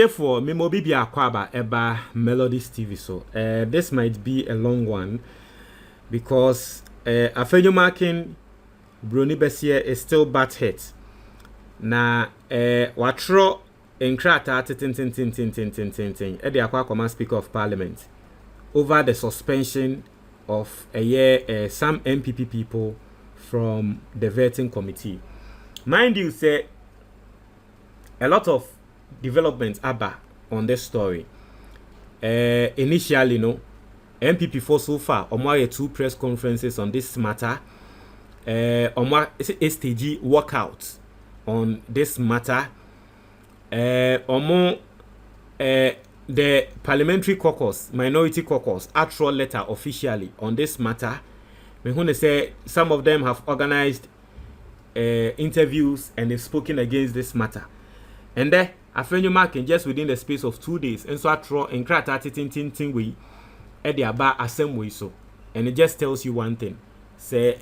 for Memo Bibi Akwaba Eba Melodies TV. So this might be a long one because Afenyo Markin Bruni Bessier is still bad hit. Na watro enkrata tin Edi Akwa Command Speaker of Parliament over the suspension of some MPP people from the vetting committee. Mind you, say a lot of developments are on this story. Initially, no MPP for so far, Omwa 2 press conferences on this matter. Omwa STG workout on this matter. The parliamentary caucus, minority caucus, actual letter officially on this matter. Me want to say some of them have organized interviews and they've spoken against this matter. And then Afenyo Markin just within the space of 2 days, and so I throw and crack at it we at the bar assembly so, and it just tells you one thing. Say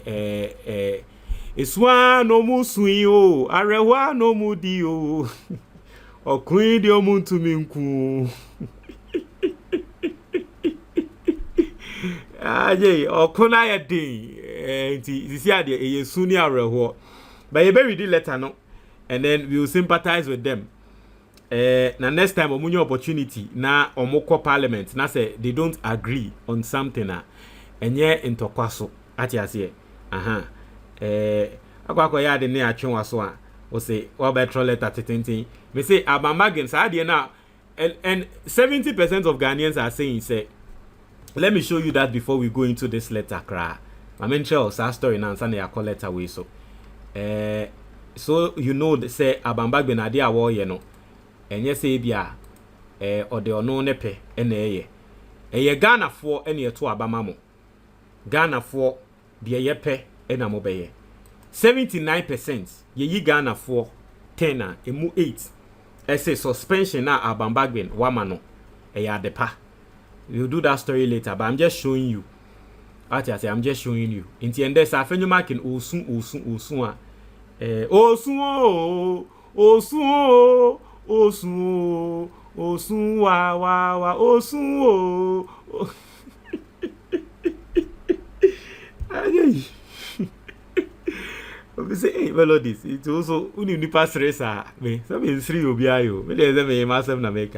it's one no muswio, arewa no mudio, or queen dio muntu minku. Yay, or konaya day, this year a sooner arewa. But you bury the letter no, and then we will sympathize with them. Na next time omunyo opportunity na omoko parliament na say they don't agree on something na enye intokwaso ati ase akwa ya de ne atwenwa so a o say o better letter tetentin me say Alban Bagbin sa de na and 70% of Ghanaians are saying say let me show you that before we go into this letter cry I mean tell us our story now say na call letter way so so you know say Alban Bagbin na dia wo ye no enye say bia ode ono ne pe na eye Ghana fo ene eto abama mo Ghana fo de ye pe na mo beye 79% ye yi Ghana fo 10 na emu 8 say suspension na Alban Bagbin wama no adepa. We'll do that story later, but I'm just showing you. Actually, I'm just showing you. In the end, there's Afenyo Markin osun wa osun o. We say hey, melodies. It's also uni pass racer. Me, some is 3 obiayo. Me dey me myself na make.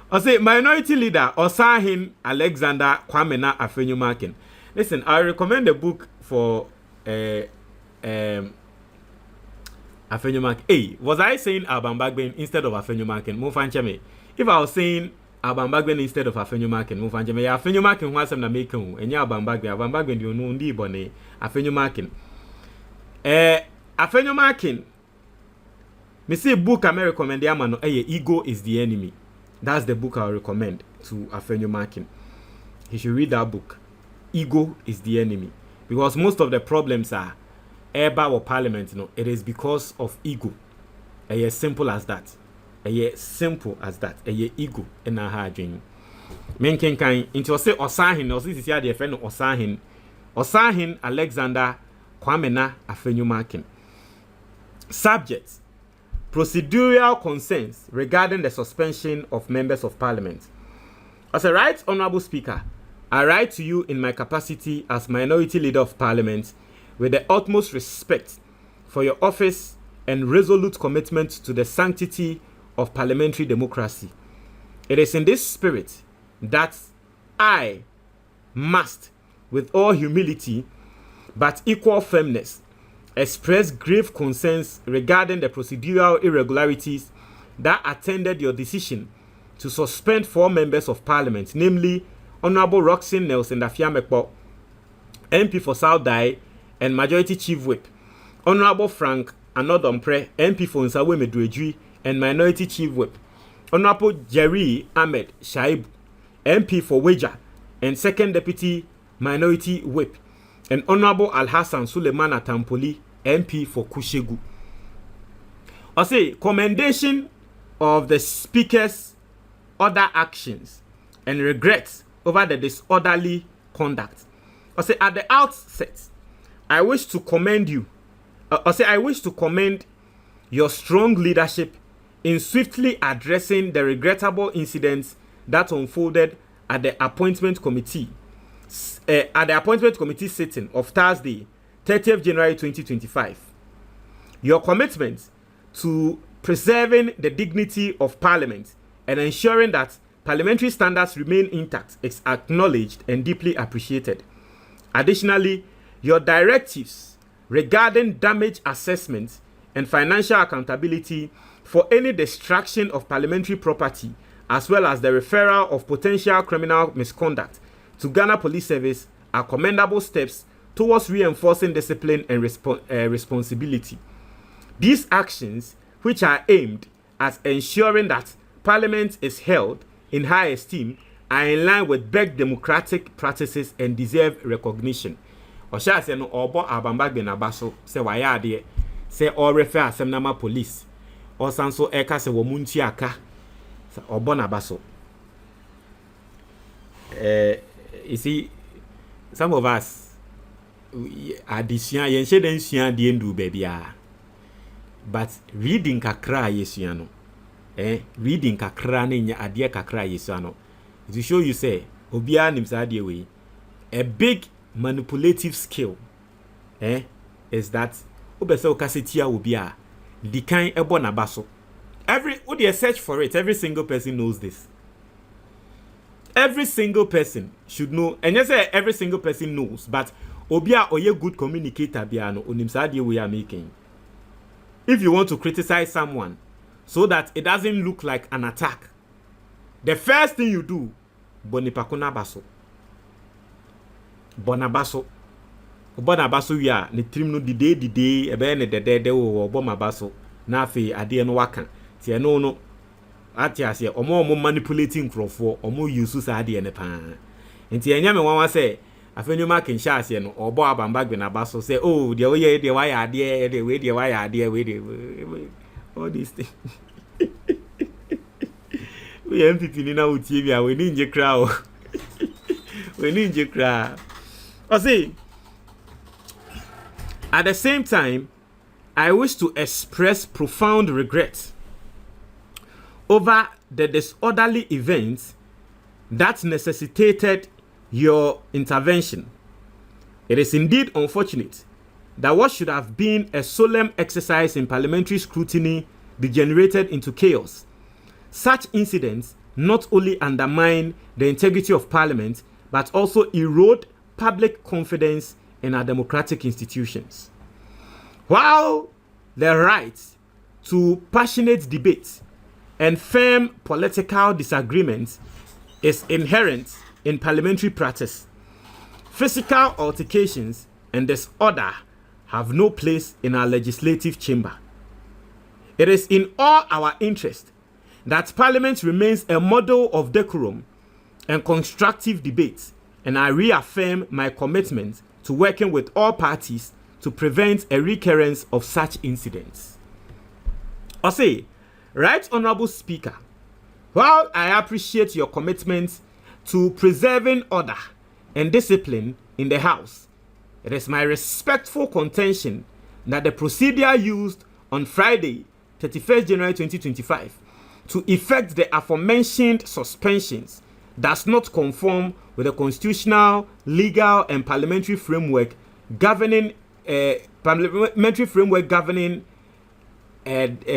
I say minority leader Osahin Alexander Kwamena Afenyo Markin. Listen, I recommend a book for Afenyo Markin. Hey, was I saying Alban Bagbin instead of Afenyo Markin? Mo fancheme. If I was saying Alban Bagbin instead of Afenyo Markin, mo fancheme. Ya Afenyo Markin who asem na make hu. Enya Alban Bagbin you know ndi bone Afenyo Markin. Afenyo Markin. Me say book I recommend yama no Ego is the Enemy. That's the book I'll recommend to Afenyo Markin. He should read that book. Ego is the Enemy. Because most of the problems are Eba or Parliament, you know, it is because of ego. As simple as that. As simple as that. Ego in our heart. Menken kan into say Osahin, or this is here the friend of Osahin. Osahin Alexander Kwamena Afenyo Markin. Subject: procedural concerns regarding the suspension of members of Parliament. As a Right Honourable Speaker, I write to you in my capacity as Minority Leader of Parliament with the utmost respect for your office and resolute commitment to the sanctity of parliamentary democracy. It is in this spirit that I must, with all humility but equal firmness, express grave concerns regarding the procedural irregularities that attended your decision to suspend 4 members of Parliament, namely Honourable Roxin Nelson Dafiamekpo, MP for South Dai and Majority Chief Whip, Honourable Frank Anodompre, MP for Nsawe Medwedwi and Minority Chief Whip, Honourable Jerry Ahmed Shaib, MP for Weja and Second Deputy Minority Whip, and Honourable Al-Hassan Suleiman Atampoli, MP for Kushegu. I say commendation of the Speaker's other actions and regrets over the disorderly conduct. I say at the outset, I wish to commend you. I wish to commend your strong leadership in swiftly addressing the regrettable incidents that unfolded at the appointment committee sitting of Thursday, 30th January 2025. Your commitment to preserving the dignity of Parliament and ensuring that parliamentary standards remain intact is acknowledged and deeply appreciated. Additionally, your directives regarding damage assessment and financial accountability for any destruction of parliamentary property, as well as the referral of potential criminal misconduct to Ghana Police Service, are commendable steps towards reinforcing discipline and responsibility. These actions, which are aimed at ensuring that Parliament is held in high esteem, are in line with best democratic practices and deserve recognition. Osha say no obo Alban Bagbin abaso se waya ade se or refer asem na ma police or sanso eka se wo munti aka se obo na baso. You see, some of us addition yen she den sua de ndu bebia, but reading kakra yesua no reading kakra na nya ade kakra yesua no to show you say obia nim sa ade we a big manipulative skill is that obese okasetia obia the kind ebo na baso. Every would you search for it, every single person knows this. Every single person should know, and yes, every single person knows, but obia oye good communicator biano onim sa ade we are making. If you want to criticize someone so that it doesn't look like an attack, the first thing you do, bonipakuna baso. Bonabaso we are ne trim no dide ebe ne dede wo bomabaso na afi ade no waka tie no atiase omo manipulating crofo omo use sa ade ne pa enti enya me wan wa say Afenyo Markin sha ase no obo Alban Bagbin abaso say oh de we ye de wa ya ade de we de wa ya ade we de all this thing we MPP ni na utie bia we ni nje kra o we ni nje kra. I see, at the same time, I wish to express profound regret over the disorderly events that necessitated your intervention. It is indeed unfortunate that what should have been a solemn exercise in parliamentary scrutiny degenerated into chaos. Such incidents not only undermine the integrity of Parliament, but also erode public confidence in our democratic institutions. While the right to passionate debate and firm political disagreements is inherent in parliamentary practice, physical altercations and disorder have no place in our legislative chamber. It is in all our interest that Parliament remains a model of decorum and constructive debate, and I reaffirm my commitment to working with all parties to prevent a recurrence of such incidents. I say, Right Honorable Speaker, while I appreciate your commitment to preserving order and discipline in the House, it is my respectful contention that the procedure used on Friday, 31st January 2025, to effect the aforementioned suspensions does not conform with the constitutional, legal, and parliamentary framework governing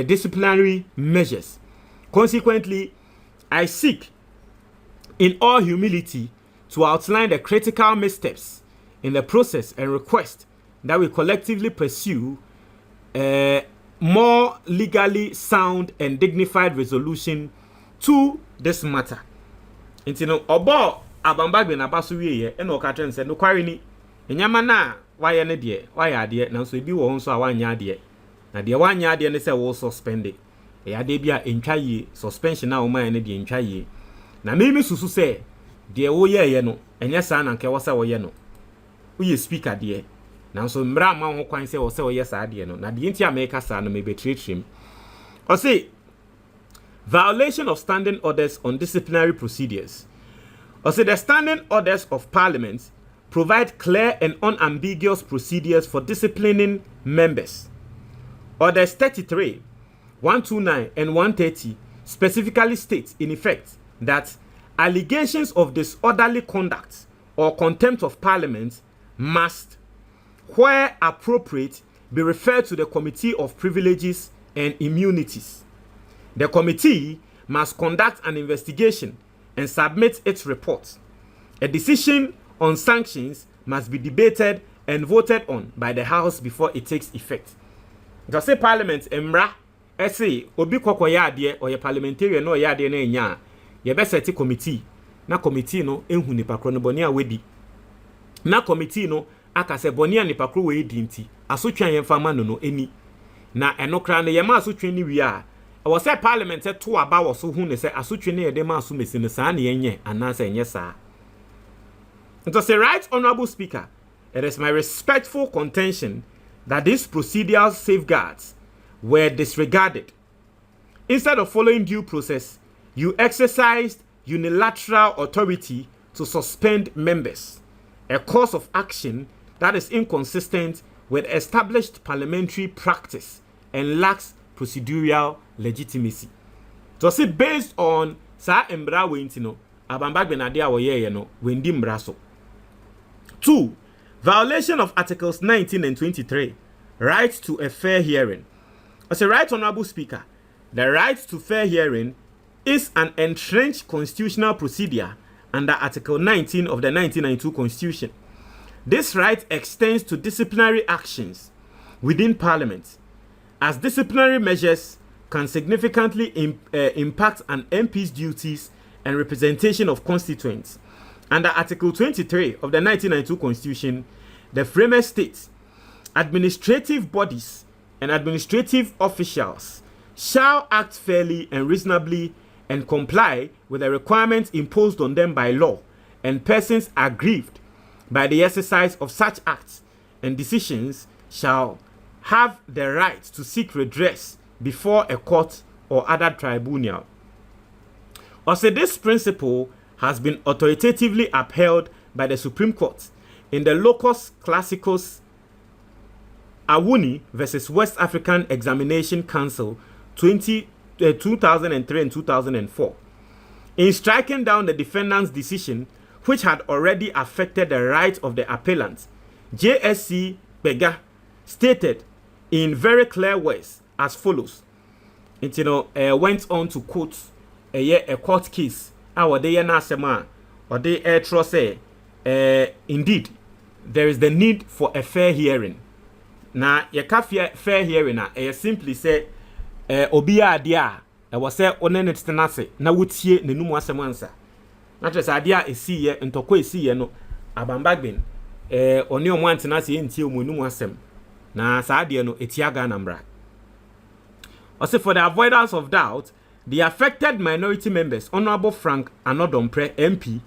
disciplinary measures. Consequently, I seek, in all humility, to outline the critical missteps in the process and request that we collectively pursue more legally sound and dignified resolution to this matter. Intino obo Alban Bagbin abaso wiye e no ka tren se no kware ni enyama na waye ne de waye ade na so ebi wo nso a wanya ade na de wanya ade ne se wo suspend e ade bia entwaye suspension na wo man ne de entwaye na memi susu se de wo ye no enye sa na nke wo se wo ye no uye speaker de na so mra ma ho kwan se wo se wo ye sa ade no na de ntia make sa no me betretrim o say violation of standing orders on disciplinary procedures. Also, the standing orders of Parliament provide clear and unambiguous procedures for disciplining members. Orders 33, 129 and 130 specifically state, in effect, that allegations of disorderly conduct or contempt of parliament must, where appropriate, be referred to the Committee of Privileges and Immunities. The committee must conduct an investigation and submit its report. A decision on sanctions must be debated and voted on by the House before it takes effect. Just say Parliament emra say obi kokoya ade or your parliamentarian no ya ade na enya ye be set committee na committee no ehu nipa kro no boni a wedi na committee no aka se boni a nipa kro we di nti asotwan ye fama no no eni na enokra no ye ma asotwan ni wi a wo say Parliament to aba wo so hu ne se asotwan ne ye de ma aso mesi no saa ne yenye anansa enye saa. So say, Right Honorable Speaker, it is my respectful contention that these procedural safeguards were disregarded. Instead of following due process, you exercised unilateral authority to suspend members, a course of action that is inconsistent with established parliamentary practice and lacks procedural legitimacy. So say based on sa embra wentino, Alban Bagbin ade a woye no, wendi mbra so. 2. Violation of Articles 19 and 23. Right to a fair hearing. As a Right Honorable Speaker, the right to fair hearing is an entrenched constitutional procedure under Article 19 of the 1992 Constitution. This right extends to disciplinary actions within Parliament, as disciplinary measures can significantly impact an MP's duties and representation of constituents. Under Article 23 of the 1992 Constitution, the framer states, administrative bodies and administrative officials shall act fairly and reasonably and comply with the requirements imposed on them by law, and persons aggrieved by the exercise of such acts and decisions shall have the right to seek redress before a court or other tribunal. Also, this principle has been authoritatively upheld by the Supreme Court in the Locus Classicus Awuni versus West African Examination Council 2003 and 2004. In striking down the defendant's decision, which had already affected the right of the appellant, JSC Bega stated in very clear words as follows. It went on to quote a court case. Our day na sema or they say indeed there is the need for a fair hearing. Na ye ka fair hearing na simply say obi ade a was say onen tenase na wotie nenum asem ansa. Na tre say ade a esi ye ntoko esi ye no Alban Bagbin oni omo antenase ye ntie omunum asem na sa ade no etiaga na mbra. Also, for the avoidance of doubt, the affected minority members, Honorable Frank Anodompre, MP,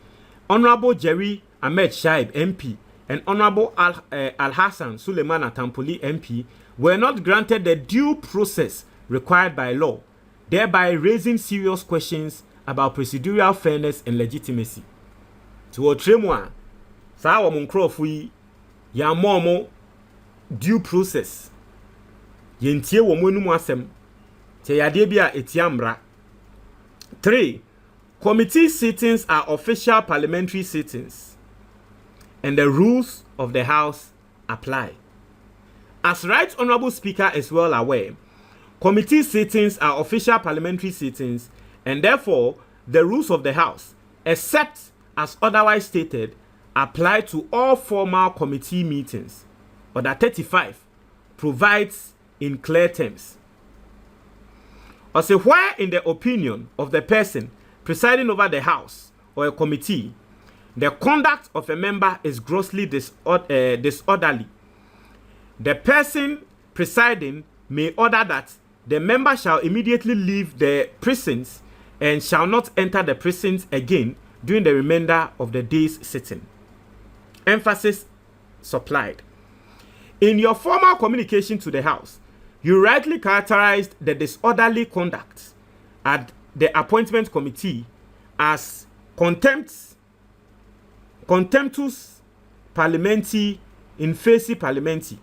Honorable Jerry Ahmed Shaib, MP, and Honorable Al-Hassan Suleiman Atampoli, MP, were not granted the due process required by law, thereby raising serious questions about procedural fairness and legitimacy. To Otremwa, sa wa munkrofo yi ya momo due process. Yentie wo monum asem. Te yade bia etiamra. 3. Committee sittings are official parliamentary sittings, and the rules of the House apply. As Right Honorable Speaker is well aware, committee sittings are official parliamentary sittings, and therefore the rules of the House, except as otherwise stated, apply to all formal committee meetings. Order 35 provides in clear terms. Also, where in the opinion of the person presiding over the House or a committee, the conduct of a member is grossly disorderly, the person presiding may order that the member shall immediately leave the presence and shall not enter the presence again during the remainder of the day's sitting. Emphasis supplied. In your formal communication to the House, you rightly characterized the disorderly conduct at the appointment committee as contemptus parliamenti in facie parliamenti,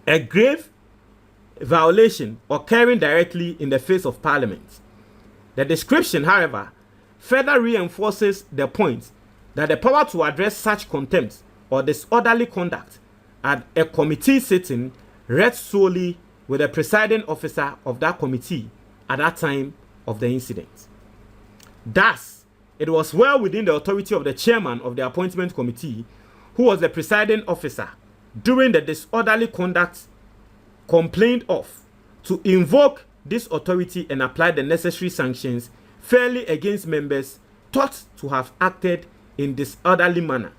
a grave violation occurring directly in the face of Parliament. The description, however, further reinforces the point that the power to address such contempt or disorderly conduct at a committee sitting rests solely with the presiding officer of that committee at that time of the incident. Thus, it was well within the authority of the chairman of the appointment committee, who was the presiding officer during the disorderly conduct complained of, to invoke this authority and apply the necessary sanctions fairly against members thought to have acted in disorderly manner.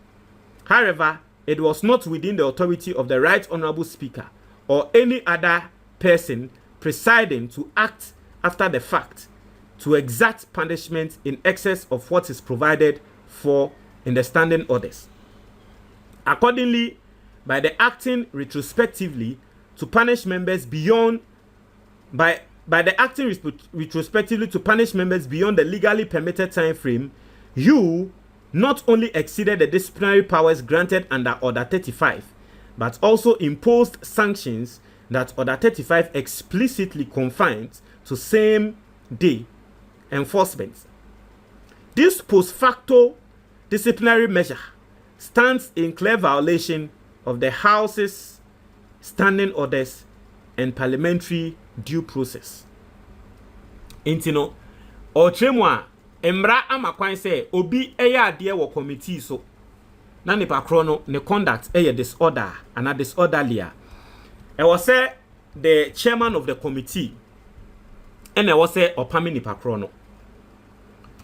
However, it was not within the authority of the Right Honorable Speaker or any other person presiding to act after the fact to exact punishment in excess of what is provided for in the standing orders. Accordingly, by the acting retrospectively to punish members beyond retrospectively to punish members beyond the legally permitted time frame, you not only exceeded the disciplinary powers granted under Order 35, but also imposed sanctions that Order 35 explicitly confines to same-day enforcement. This post facto disciplinary measure stands in clear violation of the House's standing orders and parliamentary due process. Intino, o tremwa emra amakwan se obi eya ade wo committee so na nipa krono ne conduct disorder and a disorderly. E was say the chairman of the committee and e was say opami nipa krono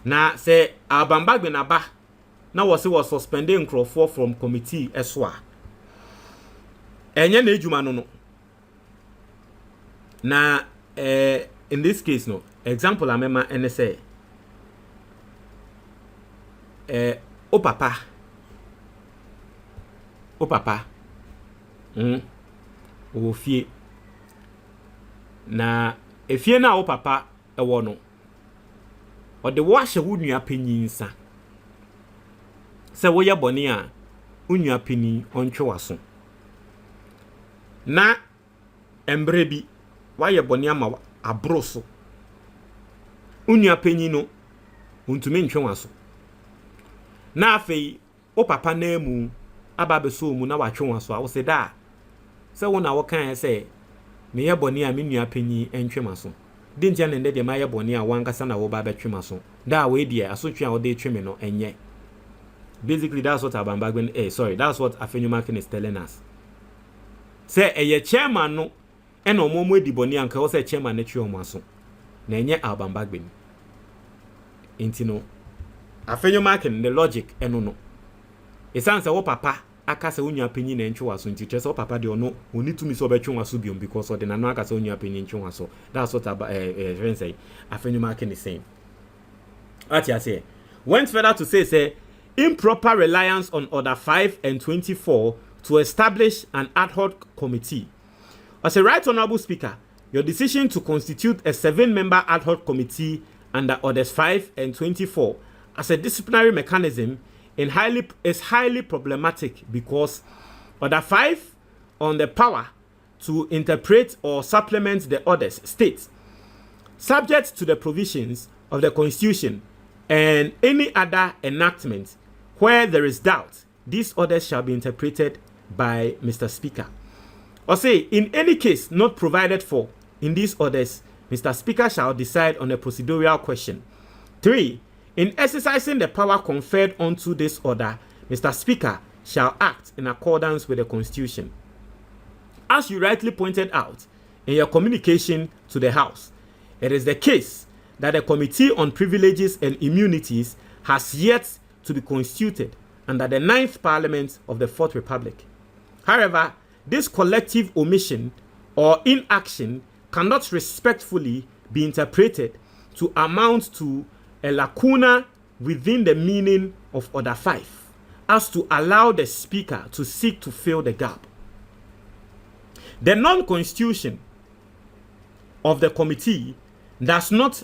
na say Alban Bagbin aba na was suspending Crawford from committee eswa enye na ejuma no na in this case no example amema ene say o papa o fie na efie na o papa ewo no o de wo ahye wo nua panyin nsa se wo ye bone a unua panyin ontwe waso na embre bi wa ye bone ama abroso unua panyin no untumi ntwe waso na afei o papa na emu aba beso mu na watwe waso a wo se da se wo na wo kan se me ye bone a me nua panyin entwe maso dintia ne de ma ye bone a wankasa na wo ba betwe maso da we die asotwe a wo de twe me no enye. Basically that's what Alban Bagbin that's what Afenyo Markin is telling us. Say a chairman no and no more di bone anka wo say chairman na twe o maso na enye Alban Bagbin intino Afenyo Markin the logic eno no esanse wo papa aka se onua panyin na ntwe waso nti chese wo papa de ono oni tumi so betwe waso biom because of the nano aka se onua panyin ntwe waso. That's what Afenyo Markin is saying. What you say went further to say improper reliance on Order 5 and 24 to establish an ad hoc committee. As a Right Honorable Speaker, your decision to constitute a 7-member ad hoc committee under Orders 5 and 24 as a disciplinary mechanism is highly problematic because Order 5 on the power to interpret or supplement the orders states, subject to the provisions of the Constitution and any other enactment where there is doubt, these orders shall be interpreted by Mr. Speaker. Or say, in any case not provided for in these orders, Mr. Speaker shall decide on a procedural question. 3. In exercising the power conferred onto this order, Mr. Speaker shall act in accordance with the Constitution. As you rightly pointed out in your communication to the House, it is the case that the Committee on Privileges and Immunities has yet to be constituted under the 9th Parliament of the 4th Republic. However, this collective omission or inaction cannot respectfully be interpreted to amount to a lacuna within the meaning of Order 5 as to allow the Speaker to seek to fill the gap. The non-constitution of the committee does not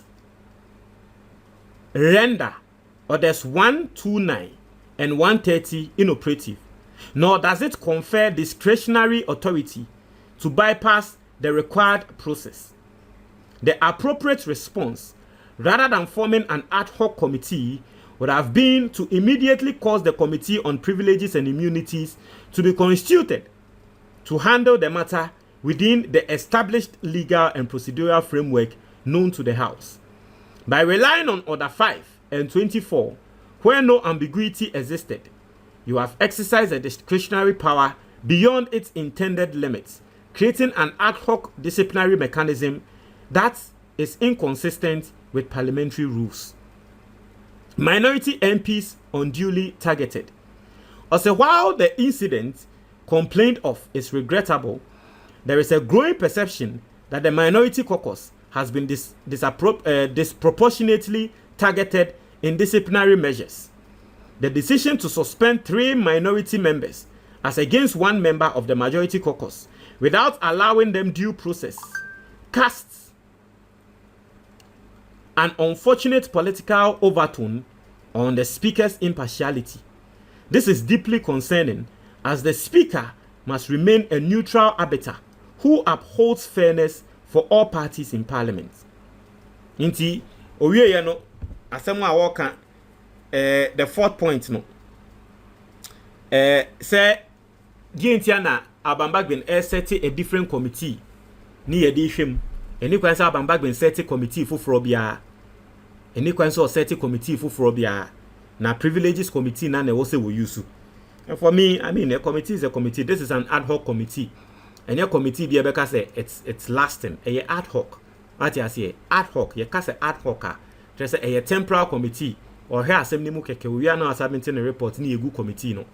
render Orders 129 and 130 inoperative, nor does it confer discretionary authority to bypass the required process. The appropriate response, rather than forming an ad hoc committee, would have been to immediately cause the Committee on Privileges and Immunities to be constituted to handle the matter within the established legal and procedural framework known to the House. By relying on Order 5 and 24, where no ambiguity existed, you have exercised a discretionary power beyond its intended limits, creating an ad hoc disciplinary mechanism that is inconsistent with parliamentary rules. Minority MPs unduly targeted. Also, while the incident complained of is regrettable, there is a growing perception that the minority caucus has been disproportionately targeted in disciplinary measures. The decision to suspend 3 minority members as against 1 member of the majority caucus without allowing them due process casts an unfortunate political overtone on the Speaker's impartiality. This is deeply concerning, as the Speaker must remain a neutral arbiter who upholds fairness for all parties in Parliament. Inti owie no asemu a woka the 4th point no say gintia na Alban Bagbin set a different committee ni ye di hwem eni kwan say Alban Bagbin set committee foforo bia eni kwan say set committee foforo bia na privileges committee na na wo say wo use. And for me, I mean, a committee is a committee. This is an ad hoc committee. And your committee be able to say it's lasting. A ad hoc. What you say? Ad hoc. You can say ad hoc. Just say a temporal committee. Or here assembly mu keke. We are now submitting a report ni a good committee no.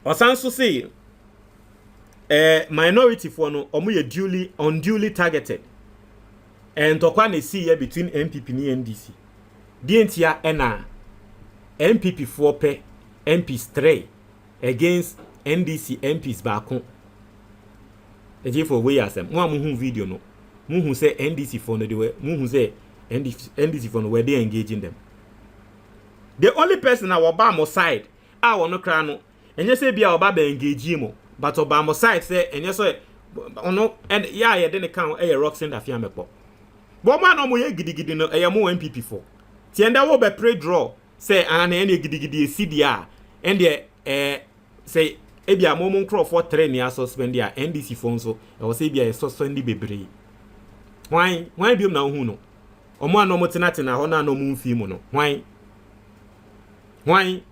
Osanso say minority for no omu ye unduly targeted. And tokwa ne see here between MPP ni NDC. Dientia ena MPP 4 pe MPs 3 against NDC MPs baako. Eje for we asem. Mo amu video no. Mo hu say NDC for no dey mo hu say NDC for no where they engaging them. The only person that oba mo side a wono kra no enye say bia oba be engage mo, but oba mo side say enye so ono and ya ye de ne kan e Roxen da fiamepo. Bo ma no mo ye gidigidi no e mo MPP 4. Tienda wo be pre draw say an any gidigidi CDA and the say ebia momon crop for train ya suspend ya NDC phone so e wo say bia suspend bebre. Why bi na hu no omo ano motenate na ho na no mu mfi mu no why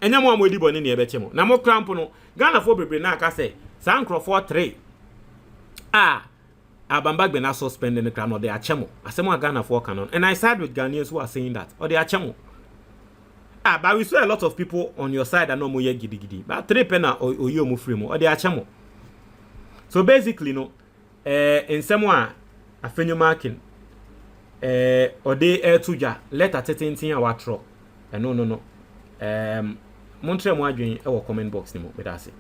enya mo amodi bone ne ebeche mo na mo cramp no Ghana for bebre na aka say san crop for 3 Alban Bagbin na suspend the crown or they are chemo asemo Ghana for canon, and I side with Ghanaians who are saying that or they are chemo. But we saw a lot of people on your side that no more gidi. But 3 pena or you move free or they are chamo. So basically, no, in someone Afenyo Markin, or they tuja let at 13 our tro. No. Montre moi join our comment box ni mo. But that's it.